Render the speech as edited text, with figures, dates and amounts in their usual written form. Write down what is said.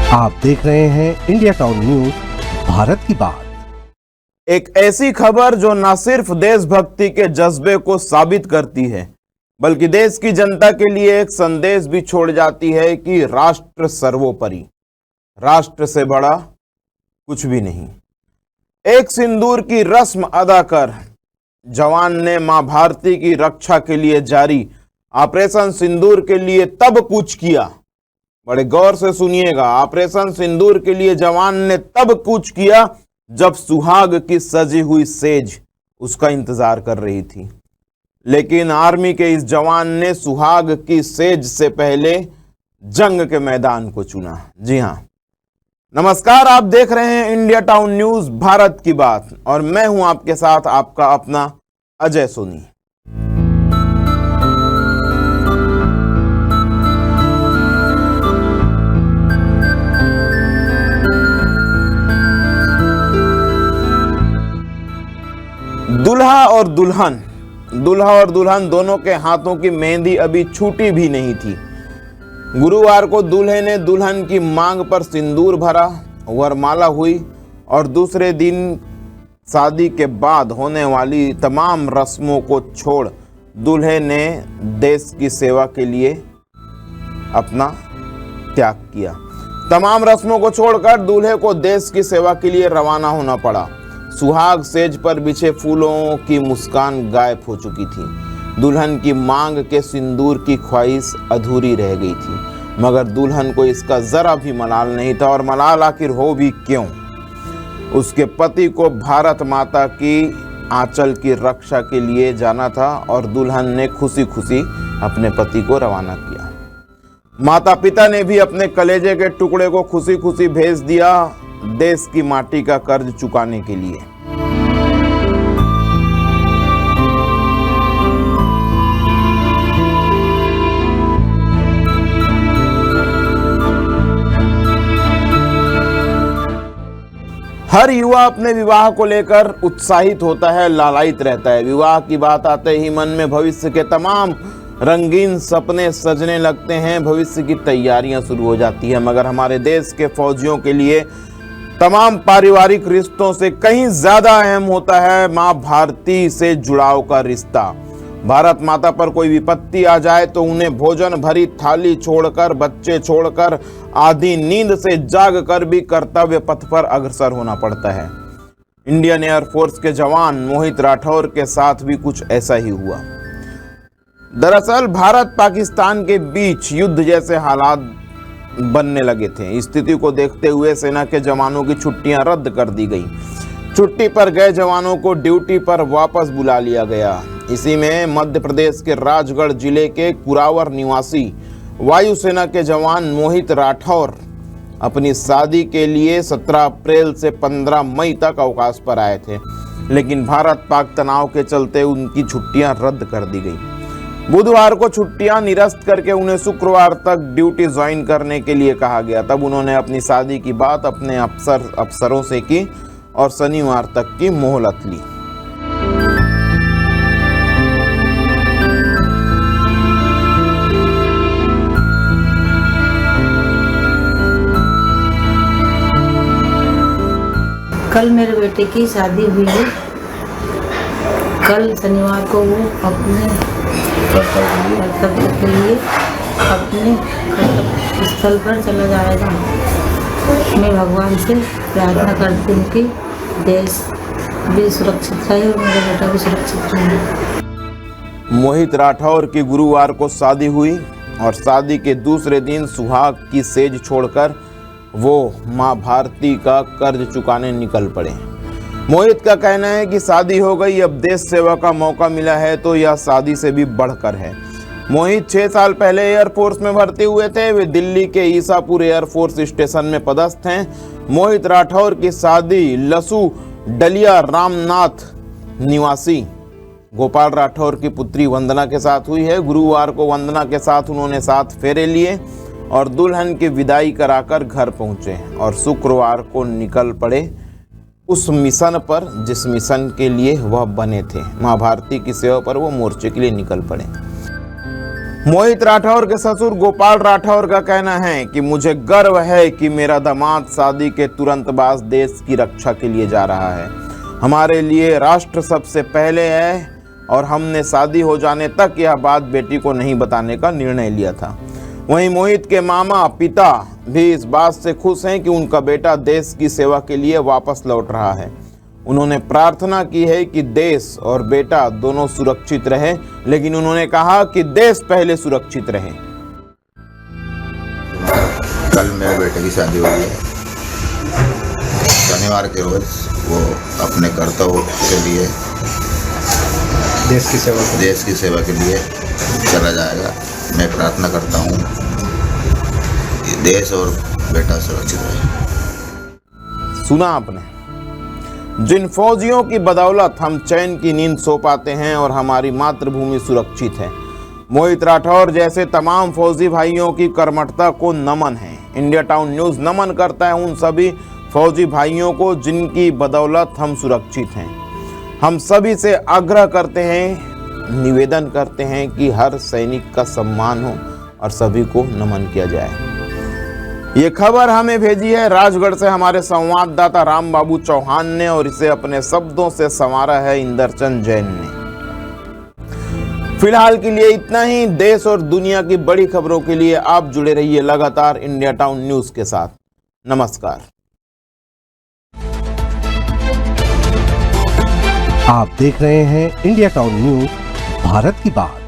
आप देख रहे हैं इंडिया टाउन न्यूज, भारत की बात। एक ऐसी खबर जो न सिर्फ देशभक्ति के जज्बे को साबित करती है बल्कि देश की जनता के लिए एक संदेश भी छोड़ जाती है कि राष्ट्र सर्वोपरि, राष्ट्र से बड़ा कुछ भी नहीं। एक सिंदूर की रस्म अदा कर जवान ने मां भारती की रक्षा के लिए जारी ऑपरेशन सिंदूर के लिए तब कूच किया। बड़े गौर से सुनिएगा, ऑपरेशन सिंदूर के लिए जवान ने तब कूच किया जब सुहाग की सजी हुई सेज उसका इंतजार कर रही थी। लेकिन आर्मी के इस जवान ने सुहाग की सेज से पहले जंग के मैदान को चुना। जी हां, नमस्कार, आप देख रहे हैं इंडिया टाउन न्यूज, भारत की बात, और मैं हूं आपके साथ आपका अपना अजय सोनी। दूल्हा और दुल्हन दोनों के हाथों की मेहंदी अभी छूटी भी नहीं थी। गुरुवार को दूल्हे ने दुल्हन की मांग पर सिंदूर भरा, वरमाला हुई और दूसरे दिन शादी के बाद होने वाली तमाम रस्मों को छोड़ दूल्हे ने देश की सेवा के लिए अपना त्याग किया। तमाम रस्मों को छोड़कर दूल्हे को देश की सेवा के लिए रवाना होना पड़ा। सुहाग सेज पर बिछे फूलों की मुस्कान गायब हो चुकी थी। दुल्हन की मांग के सिंदूर की ख्वाहिश अधूरी रह गई थी, मगर दुल्हन को इसका जरा भी मलाल नहीं था। और मलाल आखिर हो भी क्यों? उसके पति को भारत माता की आंचल की रक्षा के लिए जाना था और दुल्हन ने खुशी खुशी अपने पति को रवाना किया। माता पिता ने भी अपने कलेजे के टुकड़े को खुशी खुशी भेज दिया देश की माटी का कर्ज चुकाने के लिए। हर युवा अपने विवाह को लेकर उत्साहित होता है, लालायित रहता है। विवाह की बात आते ही मन में भविष्य के तमाम रंगीन सपने सजने लगते हैं, भविष्य की तैयारियां शुरू हो जाती है। मगर हमारे देश के फौजियों के लिए तमाम पारिवारिक रिश्तों से कहीं ज्यादा अहम होता है मां भारती से जुड़ाव का रिश्ता। भारत माता पर कोई विपत्ति आ जाए तो उन्हें भोजन भरी थाली छोड़कर, बच्चे छोड़कर, आधी नींद से जाग कर भी कर्तव्य पथ पर अग्रसर होना पड़ता है। इंडियन एयरफोर्स के जवान मोहित राठौर के साथ भी कुछ ऐसा ही हुआ। दरअसल भारत पाकिस्तान के बीच युद्ध जैसे हालात बनने लगे थे। स्थिति को देखते हुए सेना के जवानों की छुट्टियां रद्द कर दी गई। छुट्टी पर गए जवानों को ड्यूटी पर वापस बुला लिया गया। इसी में मध्य प्रदेश के राजगढ़ जिले के कुरावर निवासी वायुसेना के जवान मोहित राठौर अपनी शादी के लिए 17 अप्रैल से 15 मई तक अवकाश पर आए थे, लेकिन भारत पाक तनाव के चलते उनकी छुट्टियां रद्द कर दी गई। बुधवार को छुट्टियां निरस्त करके उन्हें शुक्रवार तक ड्यूटी ज्वाइन करने के लिए कहा गया। तब उन्होंने अपनी शादी की बात अपने अफसरों से की और शनिवार तक की मोहलत ली। कल मेरे बेटे की शादी हुई है। कल शनिवार को वो अपने कर्तव्य के लिए अपने स्थल पर चला जाएगा। मैं भगवान से प्रार्थना करती हूँ कि देश भी सुरक्षित रहे और मेरा बेटा भी सुरक्षित रहे। मोहित राठौर की गुरुवार को शादी हुई और शादी के दूसरे दिन सुहाग की सेज छोड़कर वो मां भारती का कर्ज चुकाने निकल पड़े। मोहित का कहना है कि शादी हो गई, अब देश सेवा का मौका मिला है तो यह शादी से भी बढ़कर है। मोहित 6 साल पहले एयरफोर्स में भर्ती हुए थे। वे दिल्ली के ईसापुर एयरफोर्स स्टेशन में पदस्थ हैं। मोहित राठौर की शादी लसू डलिया रामनाथ निवासी गोपाल राठौर की पुत्री वंदना के साथ हुई है। गुरुवार को वंदना के साथ उन्होंने 7 फेरे लिए और दुल्हन की विदाई कराकर घर पहुंचे और शुक्रवार को निकल पड़े उस मिशन पर जिस मिशन के लिए वह बने थे। मां भारती की सेवा पर वो मोर्चे के लिए निकल पड़े। मोहित राठौर के ससुर गोपाल राठौर का कहना है कि मुझे गर्व है कि मेरा दामाद शादी के तुरंत बाद देश की रक्षा के लिए जा रहा है। हमारे लिए राष्ट्र सबसे पहले है और हमने शादी हो जाने तक यह बात बेटी को नहीं बताने का निर्णय लिया था। वहीं मोहित के मामा पिता भी इस बात से खुश हैं कि उनका बेटा देश की सेवा के लिए वापस लौट रहा है। उन्होंने प्रार्थना की है कि देश और बेटा दोनों सुरक्षित रहे, लेकिन उन्होंने कहा कि देश पहले सुरक्षित रहे। कल मेरे बेटे की शादी हुई है। शनिवार के रोज वो अपने कर्तव्य के लिए देश की सेवा के लिए चला जाएगा। मैं प्रार्थना करता हूँ कि देश और बेटा सुरक्षित रहे। सुना आपने, जिन फौजियों की बदौलत हम चैन की नींद सो पाते हैं और हमारी मातृभूमि सुरक्षित है। मोहित राठौर जैसे तमाम फौजी भाइयों की कर्मठता को नमन है। इंडिया टाउन न्यूज़ नमन करता है उन सभी फौजी भाइयों को जिनकी बदौलत हम सुरक्षित हैं। हम सभी से आग्रह करते हैं, निवेदन करते हैं कि हर सैनिक का सम्मान हो और सभी को नमन किया जाए। ये खबर हमें भेजी है राजगढ़ से हमारे संवाददाता राम बाबू चौहान ने और इसे अपने शब्दों से संवारा है इंदरचंद जैन ने। फिलहाल के लिए इतना ही। देश और दुनिया की बड़ी खबरों के लिए आप जुड़े रहिए लगातार इंडिया टाउन न्यूज के साथ। नमस्कार। आप देख रहे हैं इंडिया टाउन न्यूज, भारत की बात।